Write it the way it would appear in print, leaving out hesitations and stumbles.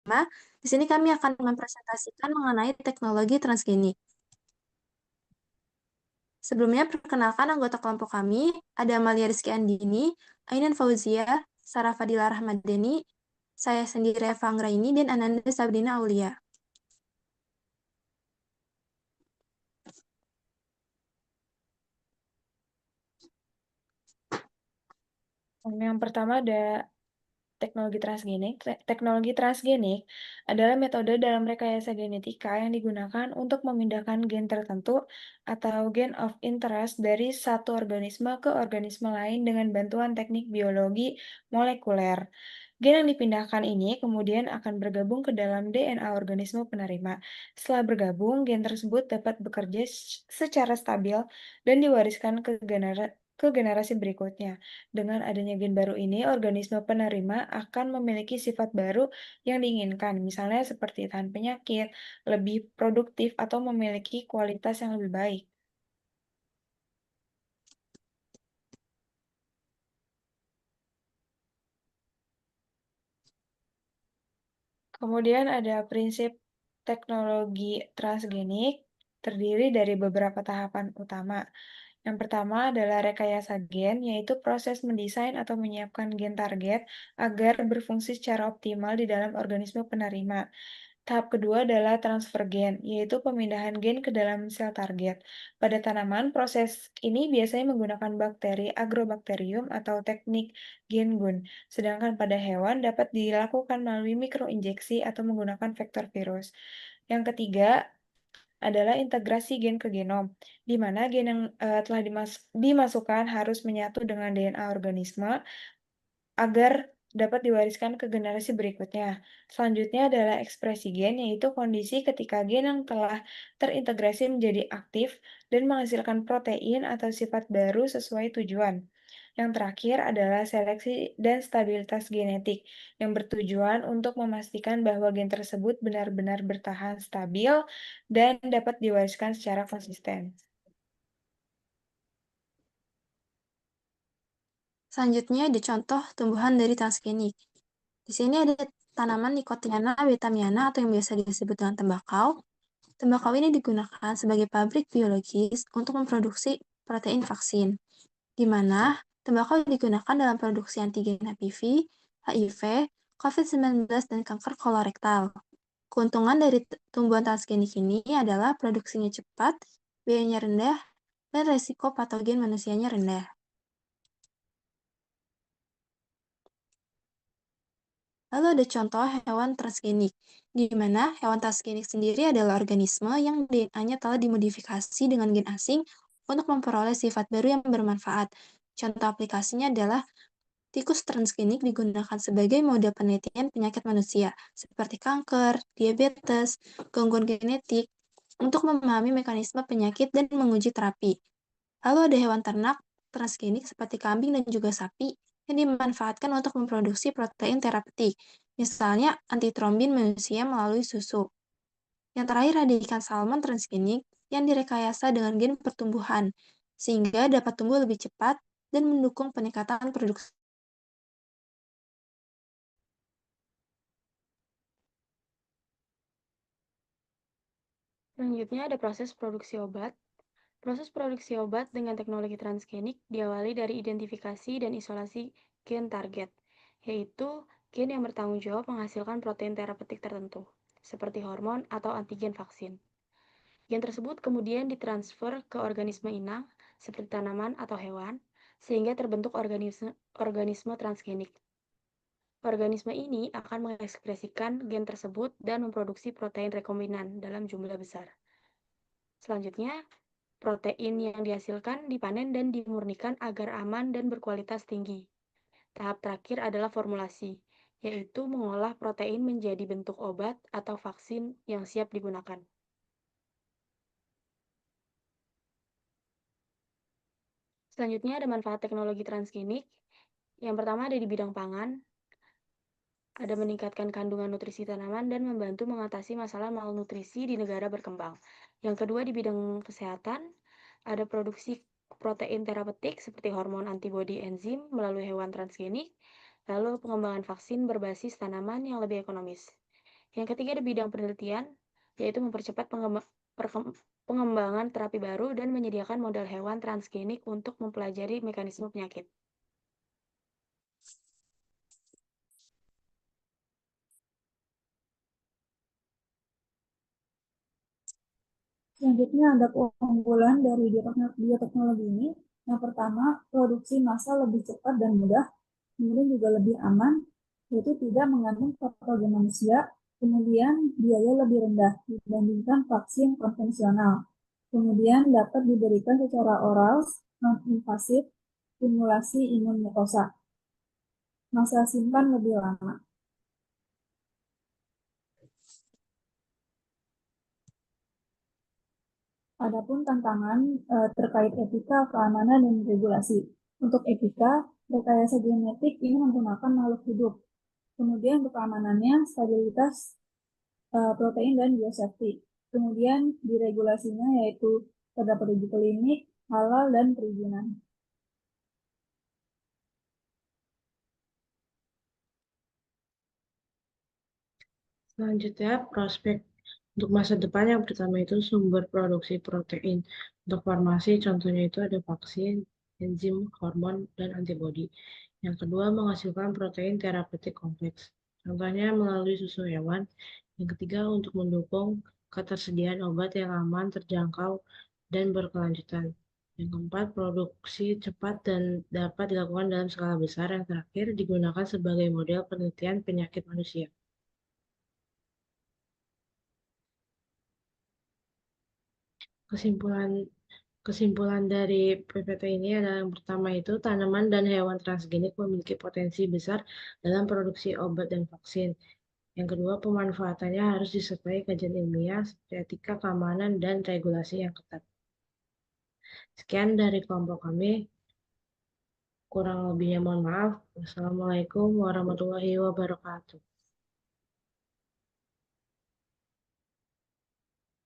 Di sini kami akan mempresentasikan mengenai teknologi transgenik. Sebelumnya, perkenalkan anggota kelompok kami, ada Amalia Rizky Andini, Ainan Fauzia, Sarah Fadila Rahmadeni, saya sendiri Eva Anggraini, dan Ananda Sabrina Aulia. Yang pertama ada teknologi transgenik. Teknologi transgenik adalah metode dalam rekayasa genetika yang digunakan untuk memindahkan gen tertentu atau gen of interest dari satu organisme ke organisme lain dengan bantuan teknik biologi molekuler. Gen yang dipindahkan ini kemudian akan bergabung ke dalam DNA organisme penerima. Setelah bergabung, gen tersebut dapat bekerja secara stabil dan diwariskan ke generasi berikutnya. Dengan adanya gen baru ini, organisme penerima akan memiliki sifat baru yang diinginkan, misalnya seperti tahan penyakit, lebih produktif, atau memiliki kualitas yang lebih baik. Kemudian ada prinsip teknologi transgenik, terdiri dari beberapa tahapan utama. Yang pertama adalah rekayasa gen, yaitu proses mendesain atau menyiapkan gen target agar berfungsi secara optimal di dalam organisme penerima. Tahap kedua adalah transfer gen, yaitu pemindahan gen ke dalam sel target. Pada tanaman, proses ini biasanya menggunakan bakteri Agrobacterium atau teknik gen gun, sedangkan pada hewan dapat dilakukan melalui mikroinjeksi atau menggunakan vektor virus. Yang ketiga adalah integrasi gen ke genom, di mana gen yang telah dimasukkan harus menyatu dengan DNA organisme agar dapat diwariskan ke generasi berikutnya. Selanjutnya adalah ekspresi gen, yaitu kondisi ketika gen yang telah terintegrasi menjadi aktif dan menghasilkan protein atau sifat baru sesuai tujuan. Yang terakhir adalah seleksi dan stabilitas genetik, yang bertujuan untuk memastikan bahwa gen tersebut benar-benar bertahan stabil dan dapat diwariskan secara konsisten. Selanjutnya ada contoh tumbuhan dari transgenik. Di sini ada tanaman Nicotiana betamiana atau yang biasa disebut dengan tembakau. Tembakau ini digunakan sebagai pabrik biologis untuk memproduksi protein vaksin, di mana tembakau digunakan dalam produksi antigen HPV, HIV, COVID-19, dan kanker kolorektal. Keuntungan dari tumbuhan transgenik ini adalah produksinya cepat, biayanya rendah, dan resiko patogen manusianya rendah. Lalu ada contoh hewan transgenik, di mana hewan transgenik sendiri adalah organisme yang DNA-nya telah dimodifikasi dengan gen asing untuk memperoleh sifat baru yang bermanfaat. Contoh aplikasinya adalah tikus transgenik digunakan sebagai mode penelitian penyakit manusia, seperti kanker, diabetes, gangguan genetik, untuk memahami mekanisme penyakit dan menguji terapi. Lalu ada hewan ternak transgenik seperti kambing dan juga sapi yang dimanfaatkan untuk memproduksi protein terapeutik, misalnya antitrombin manusia melalui susu. Yang terakhir ada ikan salmon transgenik yang direkayasa dengan gen pertumbuhan, sehingga dapat tumbuh lebih cepat dan mendukung peningkatan produksi. Selanjutnya ada proses produksi obat. Proses produksi obat dengan teknologi transgenik diawali dari identifikasi dan isolasi gen target, yaitu gen yang bertanggung jawab menghasilkan protein terapeutik tertentu, seperti hormon atau antigen vaksin. Gen tersebut kemudian ditransfer ke organisme inang, seperti tanaman atau hewan, sehingga terbentuk organisme transgenik. Organisme ini akan mengekspresikan gen tersebut dan memproduksi protein rekombinan dalam jumlah besar. Selanjutnya, protein yang dihasilkan dipanen dan dimurnikan agar aman dan berkualitas tinggi. Tahap terakhir adalah formulasi, yaitu mengolah protein menjadi bentuk obat atau vaksin yang siap digunakan. Selanjutnya ada manfaat teknologi transgenik. Yang pertama ada di bidang pangan, ada meningkatkan kandungan nutrisi tanaman dan membantu mengatasi masalah malnutrisi di negara berkembang. Yang kedua di bidang kesehatan, ada produksi protein terapeutik seperti hormon antibodi enzim melalui hewan transgenik, lalu pengembangan vaksin berbasis tanaman yang lebih ekonomis. Yang ketiga di bidang penelitian, yaitu mempercepat pengembangan terapi baru dan menyediakan model hewan transgenik untuk mempelajari mekanisme penyakit. Selanjutnya ada keunggulan dari bioteknologi ini. Yang pertama, produksi massal lebih cepat dan mudah, kemudian juga lebih aman, yaitu tidak mengandung patogen manusia, kemudian biaya lebih rendah dibandingkan vaksin konvensional. Kemudian dapat diberikan secara oral, non-invasif, stimulasi imun mukosa. Masa simpan lebih lama. Adapun tantangan terkait etika, keamanan, dan regulasi. Untuk etika, rekayasa genetik ini menggunakan makhluk hidup. Kemudian untuk keamanannya, stabilitas protein dan biosafety. Kemudian di regulasinya yaitu terdapat uji klinik, halal, dan perizinan. Selanjutnya, prospek untuk masa depan yang pertama itu sumber produksi protein. Untuk farmasi, contohnya itu ada vaksin, enzim, hormon, dan antibodi. Yang kedua, menghasilkan protein terapeutik kompleks. Contohnya melalui susu hewan. Yang ketiga, untuk mendukung ketersediaan obat yang aman, terjangkau, dan berkelanjutan. Yang keempat, produksi cepat dan dapat dilakukan dalam skala besar. Yang terakhir, digunakan sebagai model penelitian penyakit manusia. Kesimpulan Kesimpulan dari PPT ini adalah yang pertama itu tanaman dan hewan transgenik memiliki potensi besar dalam produksi obat dan vaksin. Yang kedua, pemanfaatannya harus disertai kajian ilmiah, etika, keamanan, dan regulasi yang ketat. Sekian dari kelompok kami. Kurang lebihnya mohon maaf. Wassalamualaikum warahmatullahi wabarakatuh.